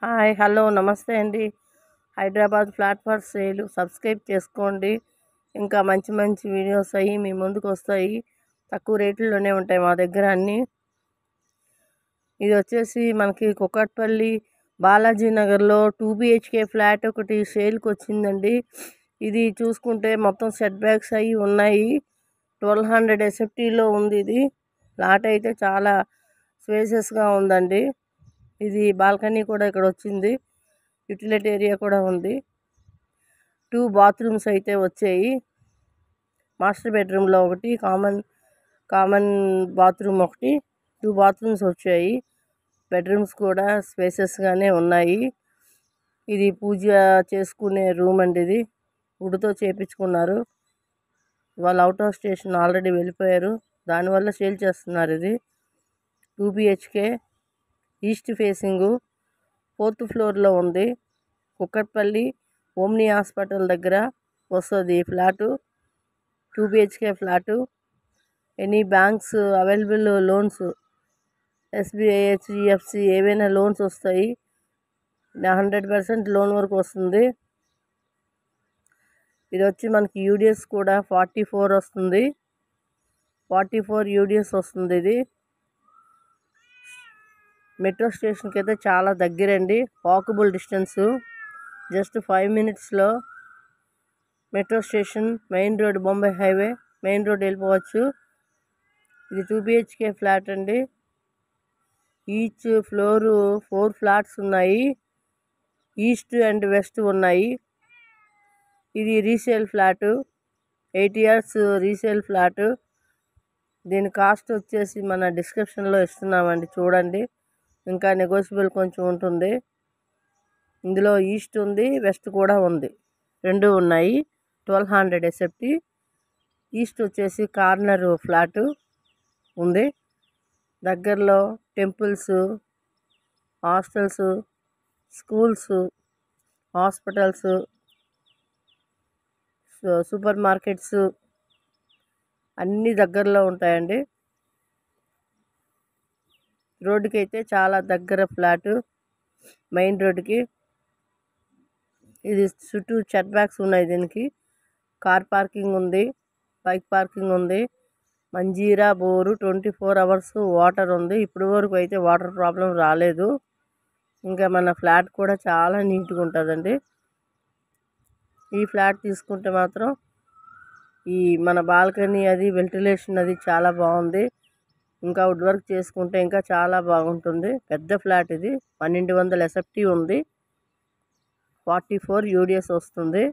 Hi hello నమస్తే అండి. Hyderabad flat for sale subscribe చేసుకోండి. ఇంకా మంచి మంచి వీడియోస్ అయ్యి మీ ముందుకు వస్తాయి. తక్కువ రేట్లలోనే ఉంటాయి మా దగ్గర అన్నీ. ఇది వచ్చేసి మనకి కుకట్పల్లి బాలాజీ నగర్లో 2 BHK ఫ్లాట్ ఒకటి సేల్కి వచ్చిందండి. ఇది చూసుకుంటే మొత్తం సెట్ బ్యాక్స్ అవి ఉన్నాయి. 1200 SFTలో ఉంది. ఇది ఫ్లాట్ అయితే చాలా స్పేసెస్గా ఉందండి. ఇది బాల్కనీ కూడా ఇక్కడ వచ్చింది. యూటిలిటీ ఏరియా కూడా ఉంది. 2 బాత్రూమ్స్ అయితే వచ్చాయి. మాస్టర్ బెడ్రూమ్లో ఒకటి, కామన్ బాత్రూమ్ ఒకటి, 2 బాత్రూమ్స్ వచ్చాయి. బెడ్రూమ్స్ కూడా స్పేసెస్గానే ఉన్నాయి. ఇది పూజ చేసుకునే రూమ్ అండి. ఇది వుడ్తో చేపించుకున్నారు. వాళ్ళు అవుట్ ఆఫ్ స్టేషన్ ఆల్రెడీ వెళ్ళిపోయారు, దానివల్ల సేల్ చేస్తున్నారు. ఇది 2 BHK ఈస్ట్ ఫేసింగు 4th ఫ్లోర్లో ఉంది. కుక్కట్పల్లి ఓమ్ని హాస్పిటల్ దగ్గర వస్తుంది ఈ flat. 2 BHK flat. Any banks available loans, SBI, HDFC ఏవైనా లోన్స్ వస్తాయి. 100% లోన్ వరకు వస్తుంది. ఇది వచ్చి మనకి UDS కూడా 44 వస్తుంది. 44 UDS వస్తుంది. ఇది మెట్రో స్టేషన్కి అయితే చాలా దగ్గరండి. వాకబుల్ డిస్టెన్స్, జస్ట్ 5 minutesలో metro station, main road, Bombay highway main road వెళ్ళిపోవచ్చు. ఇది 2 BHK ఫ్లాట్ అండి. ఈచ్ ఫ్లోరు 4 ఫ్లాట్స్ ఉన్నాయి. ఈస్ట్ అండ్ వెస్ట్ ఉన్నాయి. ఇది resale flat, 8 years resale flat. దీని కాస్ట్ వచ్చేసి మన డిస్క్రిప్షన్లో ఇస్తున్నామండి, చూడండి. ఇంకా నెగోషియబుల్ కొంచెం ఉంటుంది. ఇందులో ఈస్ట్ ఉంది, వెస్ట్ కూడా ఉంది, రెండు ఉన్నాయి. 1200 SFT. ఈస్ట్ వచ్చేసి కార్నర్ ఫ్లాటు ఉంది. దగ్గరలో temples, hostels, schools, hospitals, super markets అన్నీ దగ్గరలో ఉంటాయండి. రోడ్డుకి అయితే చాలా దగ్గర ఫ్లాటు, మెయిన్ రోడ్డుకి. ఇది చుట్టూ సెట్ బ్యాక్స్ ఉన్నాయి. దీనికి కార్ పార్కింగ్ ఉంది, బైక్ పార్కింగ్ ఉంది. మంజీరా బోరు 24 hours వాటర్ ఉంది. ఇప్పటి వరకు అయితే వాటర్ ప్రాబ్లం రాలేదు. ఇంకా మన ఫ్లాట్ కూడా చాలా నీట్గా ఉంటుందండి. ఈ ఫ్లాట్ తీసుకుంటే మాత్రం ఈ మన బాల్కనీ అది, వెంటిలేషన్ అది చాలా బాగుంది. ఇంకా వుడ్ వర్క్ చేసుకుంటే ఇంకా చాలా బాగుంటుంది. పెద్ద ఫ్లాట్ ఇది. 1200 SFT ఉంది. 44 UDS వస్తుంది.